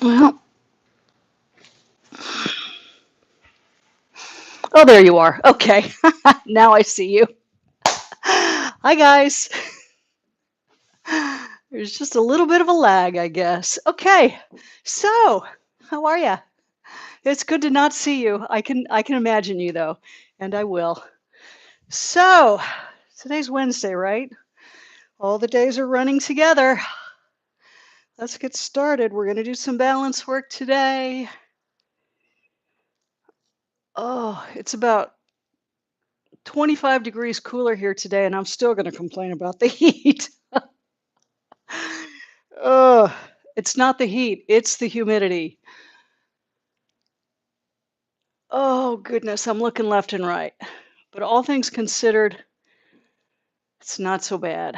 Well, oh, there you are. Okay. Now I see you. Hi, guys. There's just a little bit of a lag, I guess. Okay. So, how are you? It's good to not see you. I can imagine you though, and I will. So, today's Wednesday, right? All the days are running together. Let's get started. We're going to do some balance work today. Oh, it's about 25 degrees cooler here today, and I'm still going to complain about the heat. Oh, it's not the heat, it's the humidity. Oh, goodness, I'm looking left and right. But all things considered, it's not so bad.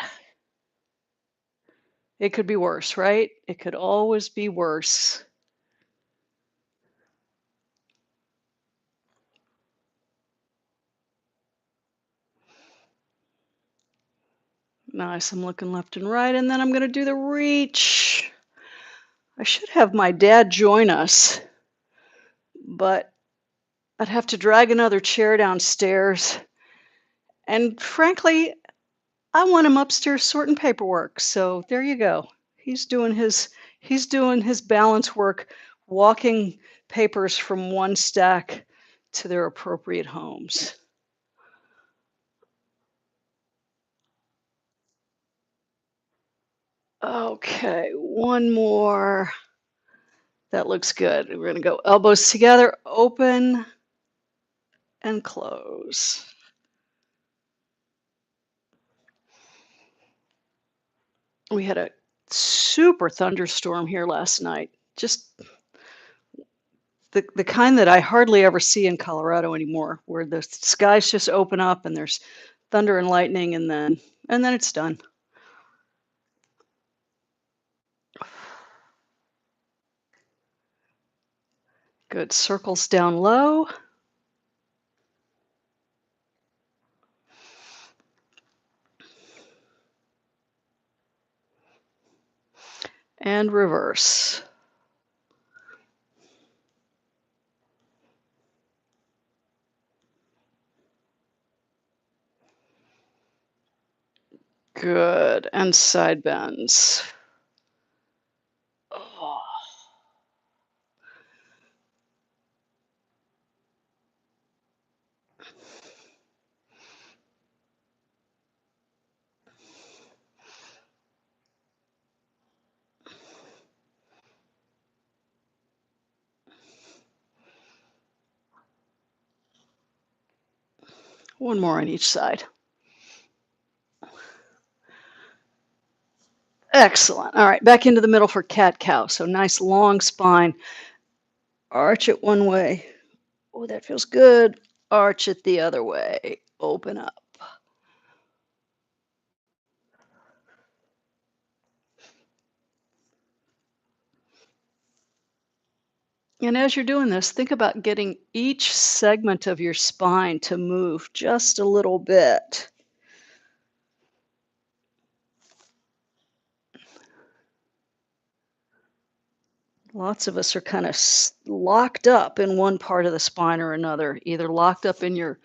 It could be worse, right? It could always be worse. Nice, I'm looking left and right, and then I'm going to do the reach. I should have my dad join us, but I'd have to drag another chair downstairs. And frankly, I want him upstairs sorting paperwork. So there you go. He's doing his he's doing his balance work, walking papers from one stack to their appropriate homes. Okay, one more. That looks good. We're going to go elbows together, open and close. We had a super thunderstorm here last night. Just the kind that I hardly ever see in Colorado anymore, where the skies just open up and there's thunder and lightning and then it's done. Good. Circles down low and reverse. Good. And side bends. Oh, one more on each side. Excellent. All right, back into the middle for cat cow. So nice long spine. Arch it one way. Oh, that feels good. Arch it the other way. Open up. And as you're doing this, think about getting each segment of your spine to move just a little bit. Lots of us are kind of locked up in one part of the spine or another, either locked up in your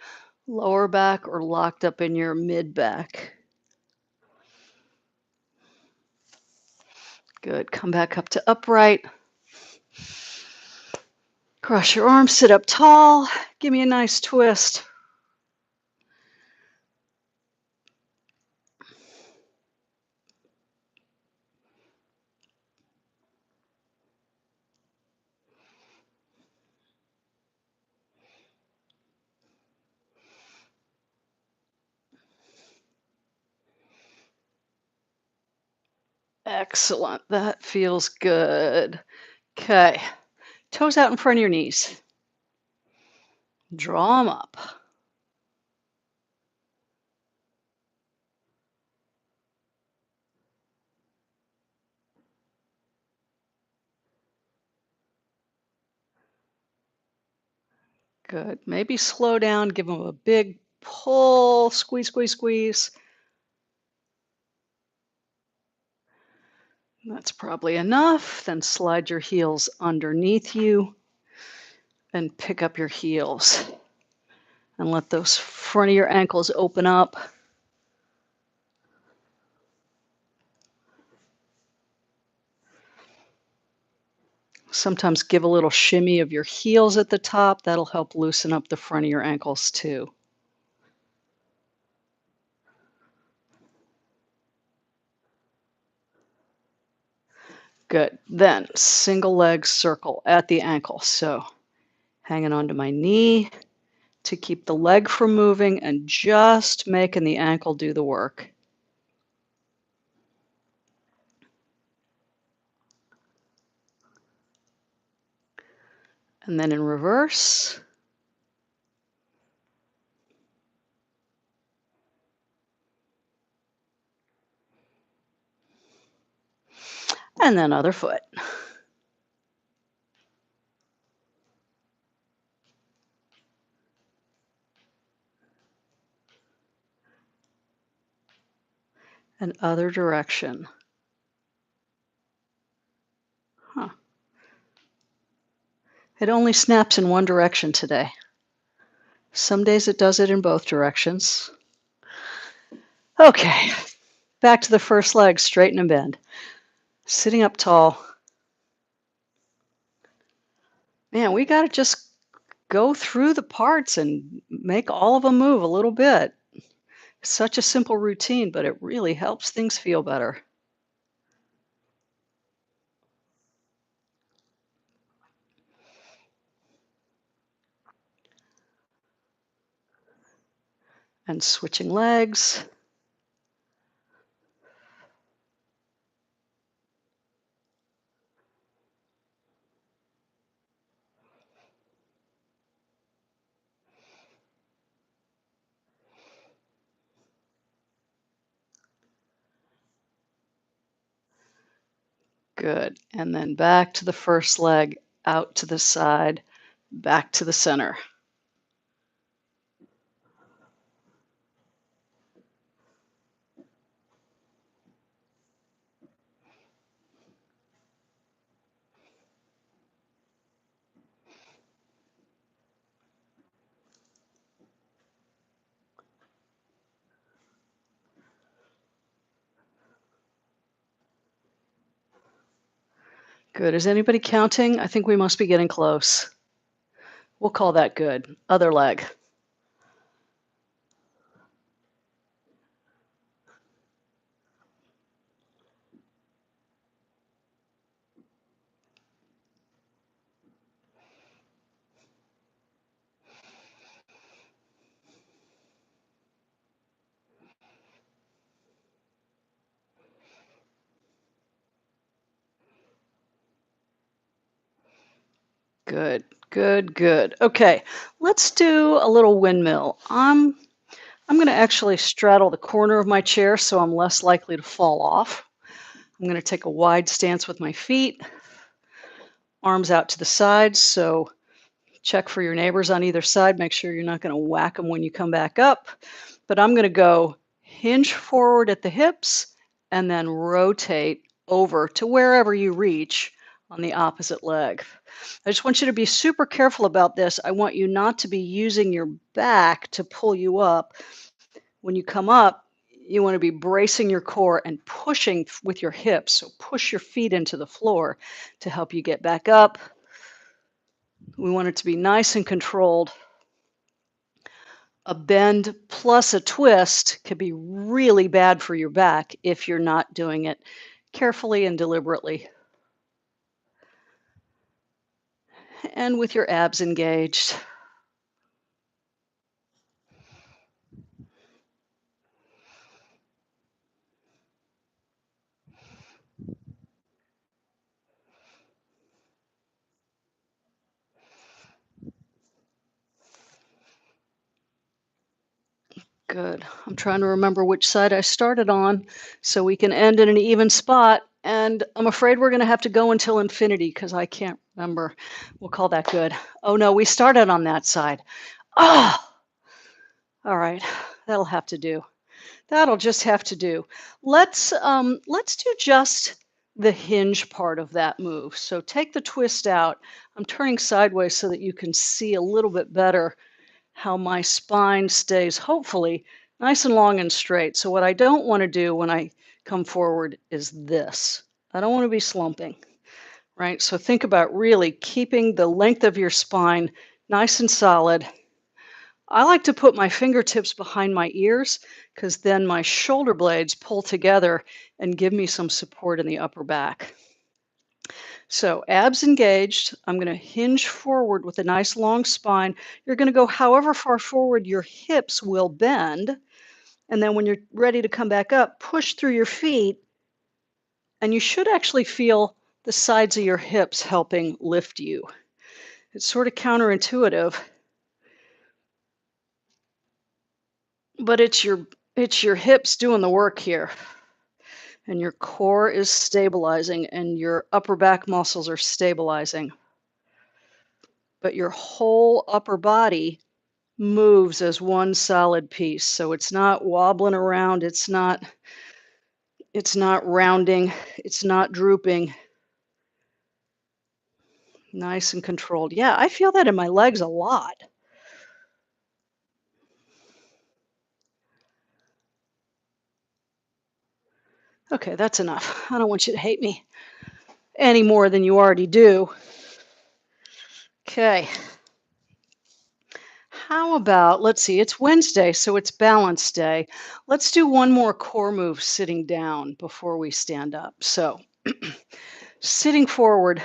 lower back or locked up in your mid back. Good. Come back up to upright. Cross your arms, sit up tall. Give me a nice twist. Excellent. That feels good. Okay. Toes out in front of your knees. Draw them up. Good. Maybe slow down, give them a big pull, squeeze, squeeze, squeeze. That's probably enough. Then slide your heels underneath you and pick up your heels. And let those front of your ankles open up. Sometimes give a little shimmy of your heels at the top. That'll help loosen up the front of your ankles too. Good. Then single leg circle at the ankle. So hanging onto my knee to keep the leg from moving and just making the ankle do the work. And then in reverse. And then other foot. And other direction. Huh. It only snaps in one direction today. Some days it does it in both directions. Okay, back to the first leg, straighten and bend. Sitting up tall. Man, we got to just go through the parts and make all of them move a little bit. It's such a simple routine, but it really helps things feel better. And switching legs. Good. And then back to the first leg, out to the side, back to the center. Good. Is anybody counting? I think we must be getting close. We'll call that good. Other leg. Good, good, good. Okay, let's do a little windmill. I'm going to actually straddle the corner of my chair so I'm less likely to fall off. I'm going to take a wide stance with my feet, arms out to the sides. So check for your neighbors on either side. Make sure you're not going to whack them when you come back up. But I'm going to go hinge forward at the hips and then rotate over to wherever you reach on the opposite leg. I just want you to be super careful about this. I want you not to be using your back to pull you up. When you come up, you want to be bracing your core and pushing with your hips. So push your feet into the floor to help you get back up. We want it to be nice and controlled. A bend plus a twist could be really bad for your back if you're not doing it carefully and deliberately. And with your abs engaged. Good. I'm trying to remember which side I started on so we can end in an even spot. And I'm afraid we're going to have to go until infinity because I can't remember. We'll call that good. Oh no, we started on that side. Ah, all right. That'll have to do. That'll just have to do. Let's do just the hinge part of that move. So take the twist out. I'm turning sideways so that you can see a little bit better how my spine stays hopefully nice and long and straight. So what I don't want to do when I come forward is this. I don't want to be slumping, right? So think about really keeping the length of your spine nice and solid. I like to put my fingertips behind my ears because then my shoulder blades pull together and give me some support in the upper back. So abs engaged. I'm going to hinge forward with a nice long spine. You're going to go however far forward your hips will bend. And then when you're ready to come back up, push through your feet. And you should actually feel the sides of your hips helping lift you. It's sort of counterintuitive, but it's your hips doing the work here. And your core is stabilizing and your upper back muscles are stabilizing. But your whole upper body moves as one solid piece. So it's not wobbling around, it's not rounding, it's not drooping. Nice and controlled. Yeah, I feel that in my legs a lot. Okay, that's enough. I don't want you to hate me any more than you already do. Okay. How about, let's see, it's Wednesday, so it's balance day. Let's do one more core move sitting down before we stand up. So, sitting forward,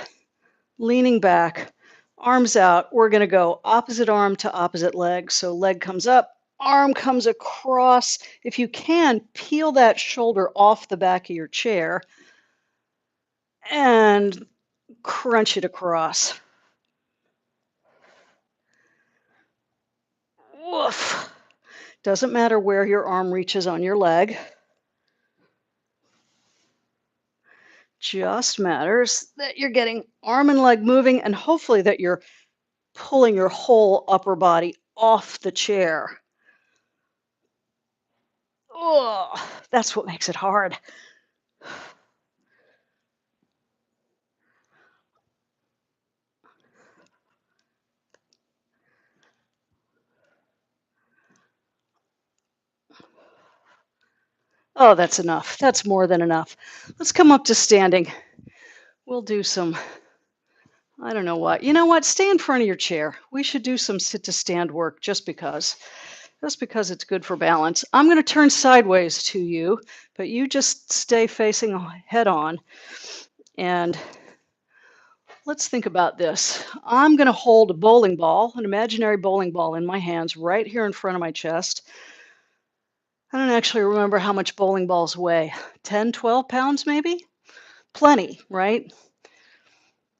leaning back, arms out. We're going to go opposite arm to opposite leg. So, leg comes up, arm comes across. If you can, peel that shoulder off the back of your chair and crunch it across. Woof. Doesn't matter where your arm reaches on your leg. Just matters that you're getting arm and leg moving and hopefully that you're pulling your whole upper body off the chair. Oh, that's what makes it hard. Oh, that's enough. That's more than enough. Let's come up to standing. We'll do some, I don't know what. You know what? Stay in front of your chair. We should do some sit to stand work just because. Just because it's good for balance. I'm going to turn sideways to you, but you just stay facing head on. And let's think about this. I'm going to hold a bowling ball, an imaginary bowling ball in my hands right here in front of my chest. I don't actually remember how much bowling balls weigh. 10, 12 pounds maybe? Plenty, right?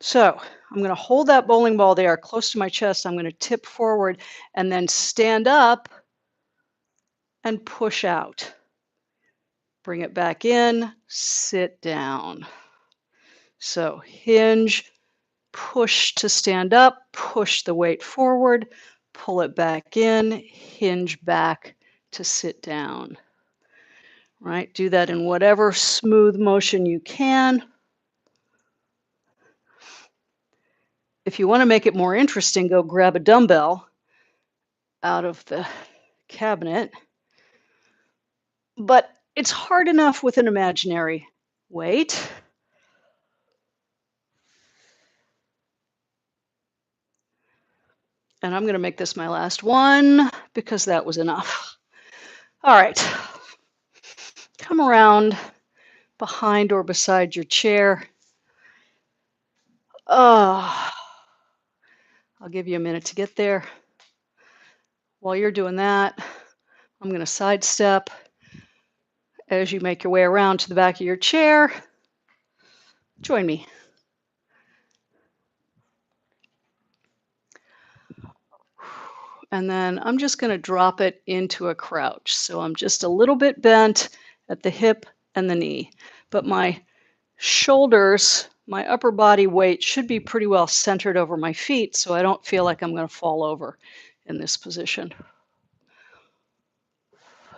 So I'm going to hold that bowling ball there close to my chest. I'm going to tip forward and then stand up and push out. Bring it back in, sit down. So hinge, push to stand up, push the weight forward, pull it back in, hinge back to sit down. Right? Do that in whatever smooth motion you can. If you want to make it more interesting, go grab a dumbbell out of the cabinet. But it's hard enough with an imaginary weight. And I'm going to make this my last one because that was enough. All right. Come around behind or beside your chair. I'll give you a minute to get there. While you're doing that, I'm going to sidestep as you make your way around to the back of your chair. Join me. And then I'm just going to drop it into a crouch. So I'm just a little bit bent at the hip and the knee, but my shoulders, my upper body weight should be pretty well centered over my feet so I don't feel like I'm going to fall over in this position.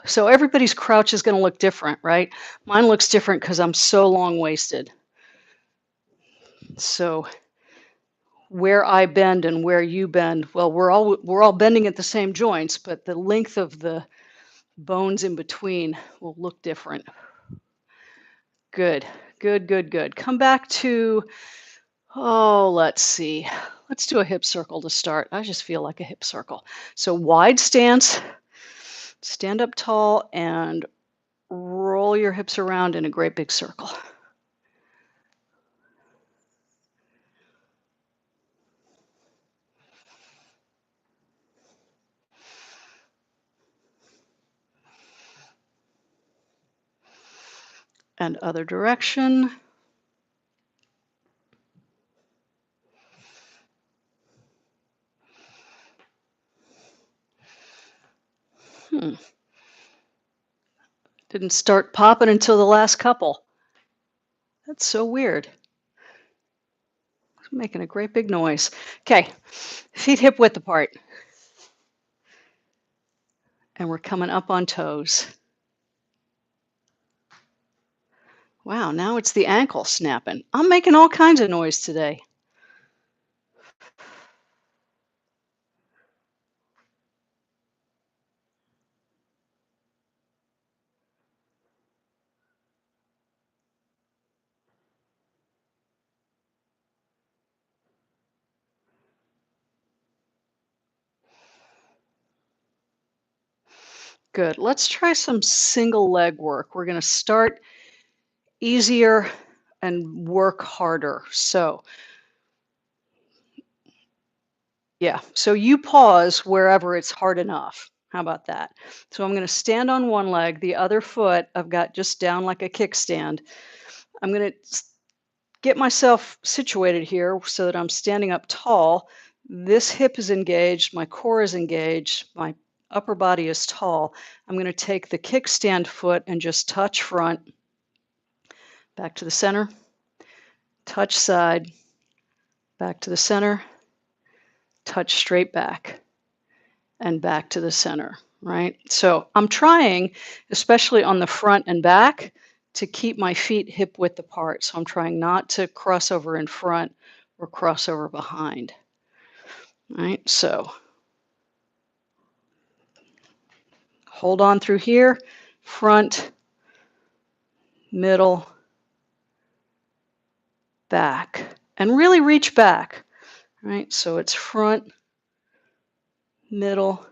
So everybody's crouch is going to look different, right? Mine looks different because I'm so long-waisted. So where I bend and where you bend, well, we're all bending at the same joints, but the length of the bones in between will look different. Good, good, good, good. Come back to, oh, let's see. Let's do a hip circle to start. I just feel like a hip circle. So wide stance, stand up tall and roll your hips around in a great big circle. And other direction. Didn't start popping until the last couple. That's so weird. It's making a great big noise. Okay, feet hip width apart. And we're coming up on toes. Wow, now it's the ankle snapping. I'm making all kinds of noise today. Good. Let's try some single leg work. We're going to start easier and work harder. So, yeah. So you pause wherever it's hard enough. How about that? So I'm going to stand on one leg, the other foot I've got just down like a kickstand. I'm going to get myself situated here so that I'm standing up tall. This hip is engaged, my core is engaged, my upper body is tall. I'm going to take the kickstand foot and just touch front, back to the center, touch side, back to the center, touch straight back, and back to the center, right? So I'm trying, especially on the front and back, to keep my feet hip width apart. So I'm trying not to cross over in front or cross over behind. Right, so hold on through here, front, middle, back, and really reach back. Right, so it's front, middle,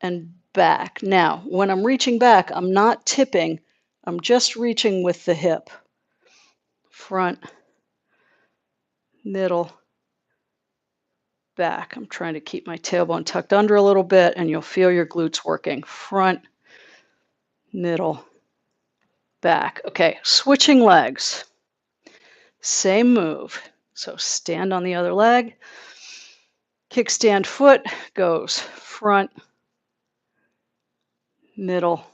and back. Now, when I'm reaching back, I'm not tipping, I'm just reaching with the hip. Front, middle, back. I'm trying to keep my tailbone tucked under a little bit, and you'll feel your glutes working. Front, middle, back. Okay, switching legs. Same move. So stand on the other leg. Kickstand foot goes front, middle,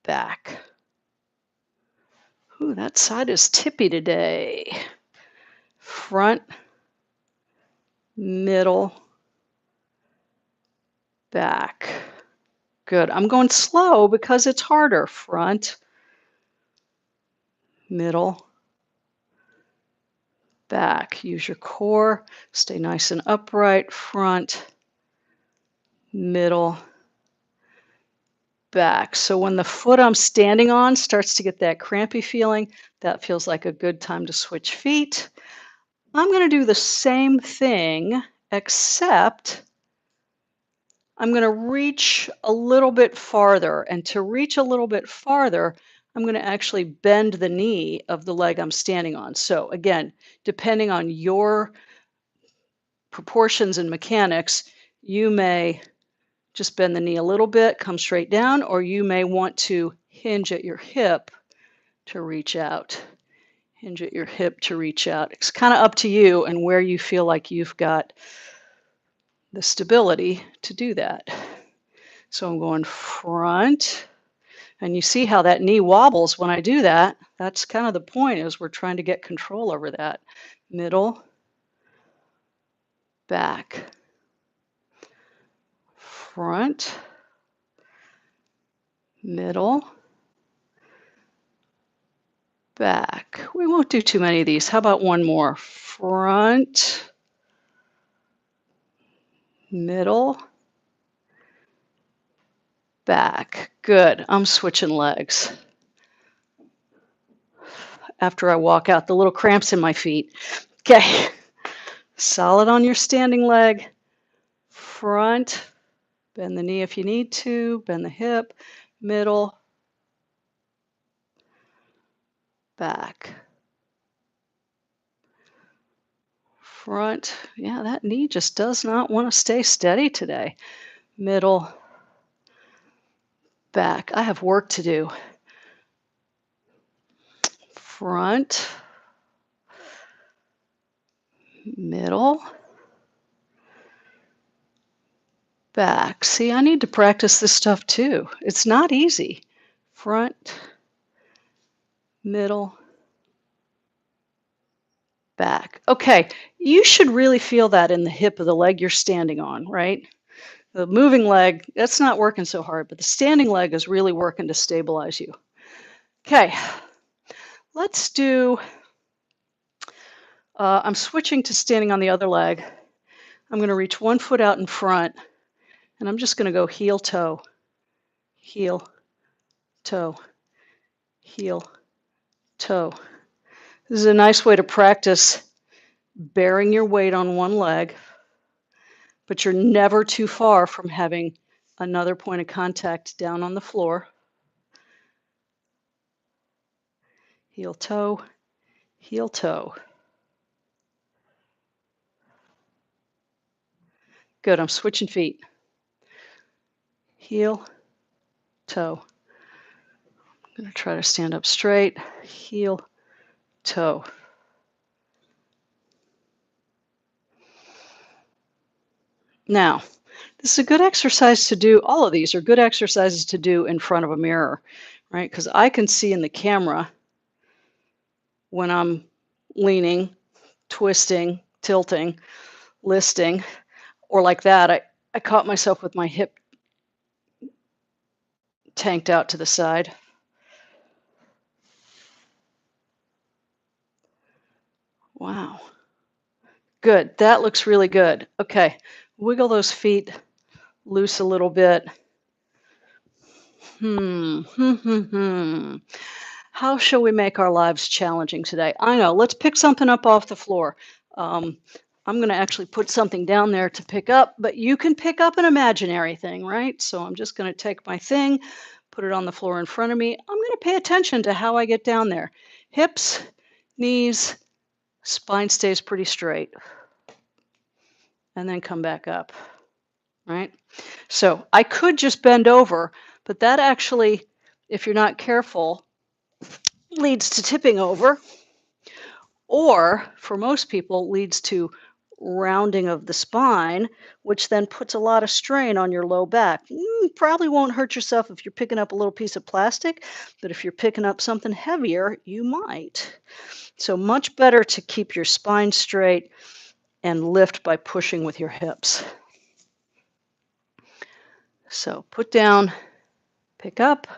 back. Ooh, that side is tippy today. Front, middle, back. Good. I'm going slow because it's harder. Front, middle, back. Use your core. Stay nice and upright. Front, middle, back. So when the foot I'm standing on starts to get that crampy feeling, that feels like a good time to switch feet. I'm going to do the same thing, except I'm going to reach a little bit farther. And to reach a little bit farther, I'm going to actually bend the knee of the leg I'm standing on. So again, depending on your proportions and mechanics, you may just bend the knee a little bit, come straight down, or you may want to hinge at your hip to reach out. Hinge at your hip to reach out. It's kind of up to you and where you feel like you've got the stability to do that. So I'm going front, and you see how that knee wobbles when I do that. That's kind of the point, is we're trying to get control over that. Middle, back, front, middle, back. We won't do too many of these. How about one more? Front, middle, back. Good. I'm switching legs after I walk out. The little cramps in my feet. Okay. Solid on your standing leg. Front. Bend the knee if you need to. Bend the hip. Middle. Back. Front. Yeah, that knee just does not want to stay steady today. Middle. Back. I have work to do. Front. Middle. Back. See, I need to practice this stuff too. It's not easy. Front. Middle. Back. Okay, you should really feel that in the hip of the leg you're standing on, right? The moving leg, that's not working so hard, but the standing leg is really working to stabilize you. Okay, let's do, I'm switching to standing on the other leg. I'm going to reach one foot out in front, and I'm just going to go heel, toe, heel, toe, heel, toe. This is a nice way to practice bearing your weight on one leg, but you're never too far from having another point of contact down on the floor. Heel, toe, heel, toe. Good, I'm switching feet. Heel, toe. I'm going to try to stand up straight. Heel, toe. Now, this is a good exercise to do. All of these are good exercises to do in front of a mirror, right? Because I can see in the camera when I'm leaning, twisting, tilting, listing, or like that. I caught myself with my hip tanked out to the side. Wow. Good. That looks really good. Okay. Wiggle those feet loose a little bit. How shall we make our lives challenging today? I know. Let's pick something up off the floor. I'm going to actually put something down there to pick up, but you can pick up an imaginary thing, right? So I'm just going to take my thing, put it on the floor in front of me. I'm going to pay attention to how I get down there. Hips, knees, spine stays pretty straight. And then come back up, right? So I could just bend over, but that actually, if you're not careful, leads to tipping over, or for most people, leads to rounding of the spine, which then puts a lot of strain on your low back. Probably won't hurt yourself if you're picking up a little piece of plastic, but if you're picking up something heavier, you might. So much better to keep your spine straight and lift by pushing with your hips. So put down, pick up,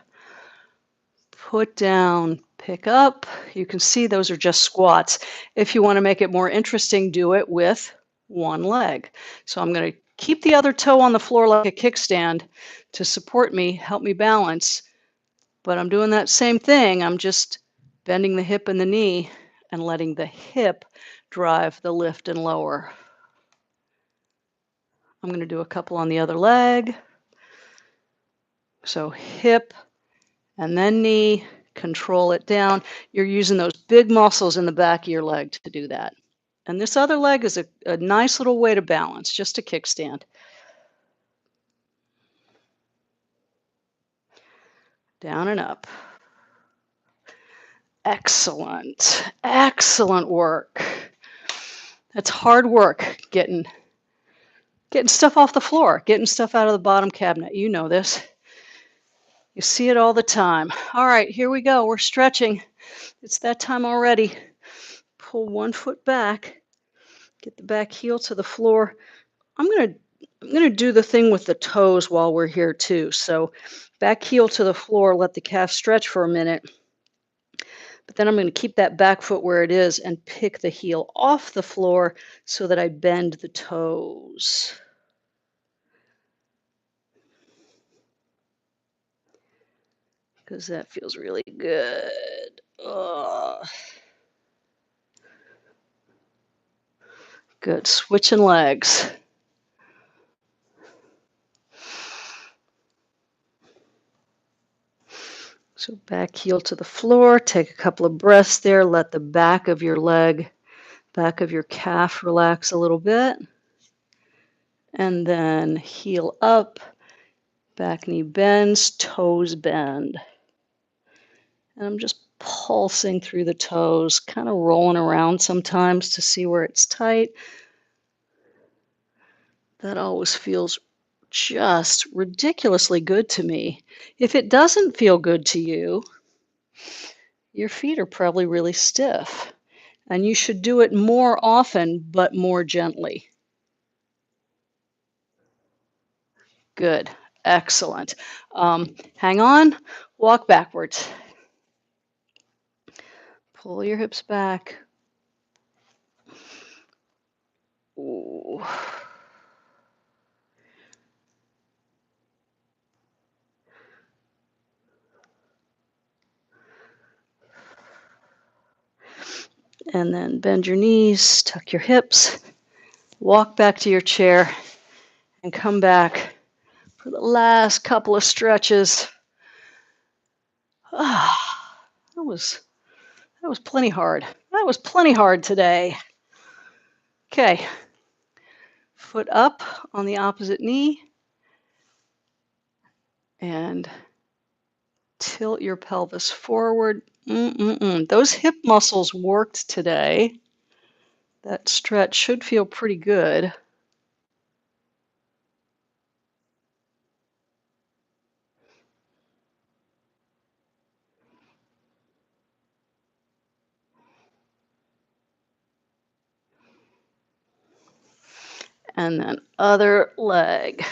put down, pick up. You can see those are just squats. If you want to make it more interesting, do it with one leg. So I'm going to keep the other toe on the floor like a kickstand to support me, help me balance. But I'm doing that same thing. I'm just bending the hip and the knee and letting the hip drive the lift and lower. I'm going to do a couple on the other leg. So hip and then knee, control it down. You're using those big muscles in the back of your leg to do that. And this other leg is a nice little way to balance, just a kickstand. Down and up. Excellent. Excellent work. That's hard work, getting stuff off the floor, getting stuff out of the bottom cabinet. You know this. You see it all the time. All right, here we go. We're stretching. It's that time already. Pull one foot back. Get the back heel to the floor. I'm going to do the thing with the toes while we're here too. So back heel to the floor, let the calf stretch for a minute. But then I'm going to keep that back foot where it is and pick the heel off the floor so that I bend the toes. Because that feels really good. Ugh. Good. Switching legs. So back heel to the floor. Take a couple of breaths there. Let the back of your leg, back of your calf relax a little bit. And then heel up. Back knee bends, toes bend. And I'm just pulsing through the toes, kind of rolling around sometimes to see where it's tight. That always feels just ridiculously good to me. If it doesn't feel good to you, your feet are probably really stiff. And you should do it more often, but more gently. Good. Excellent. Hang on. Walk backwards. Pull your hips back. Ooh. And then bend your knees, tuck your hips, walk back to your chair, and come back for the last couple of stretches. Ah, that was plenty hard. That was plenty hard today. Okay. Foot up on the opposite knee and tilt your pelvis forward. Those hip muscles worked today. That stretch should feel pretty good. And then other leg.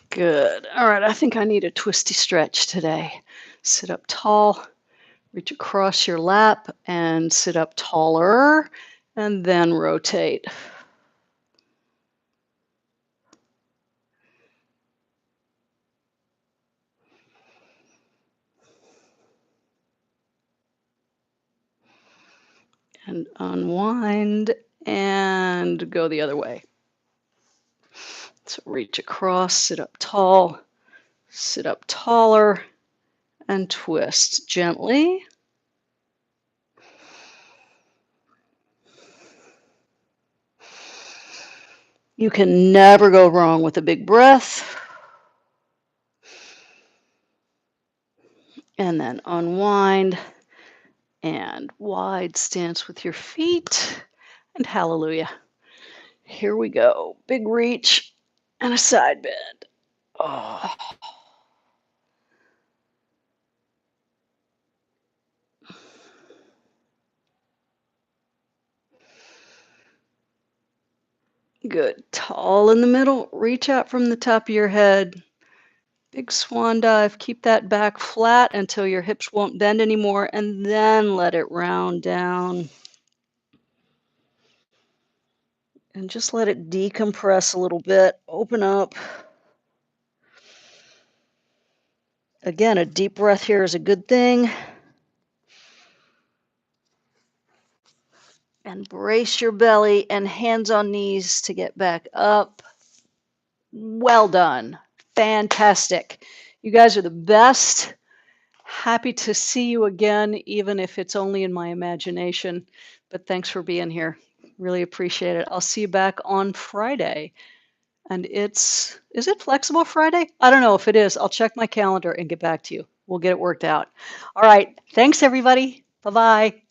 Good. All right, I think I need a twisty stretch today. Sit up tall, reach across your lap, and sit up taller, and then rotate. And unwind, and go the other way. So reach across, sit up tall, sit up taller, and twist gently. You can never go wrong with a big breath. And then unwind and wide stance with your feet. And hallelujah. Here we go. Big reach and a side bend. Oh. Good. Tall in the middle. Reach out from the top of your head. Big swan dive. Keep that back flat until your hips won't bend anymore, and then let it round down. And just let it decompress a little bit. Open up. Again, a deep breath here is a good thing. And brace your belly and hands on knees to get back up. Well done. Fantastic. You guys are the best. Happy to see you again, even if it's only in my imagination. But thanks for being here. Really appreciate it. I'll see you back on Friday. And is it Flexible Friday? I don't know if it is. I'll check my calendar and get back to you. We'll get it worked out. All right. Thanks, everybody. Bye bye.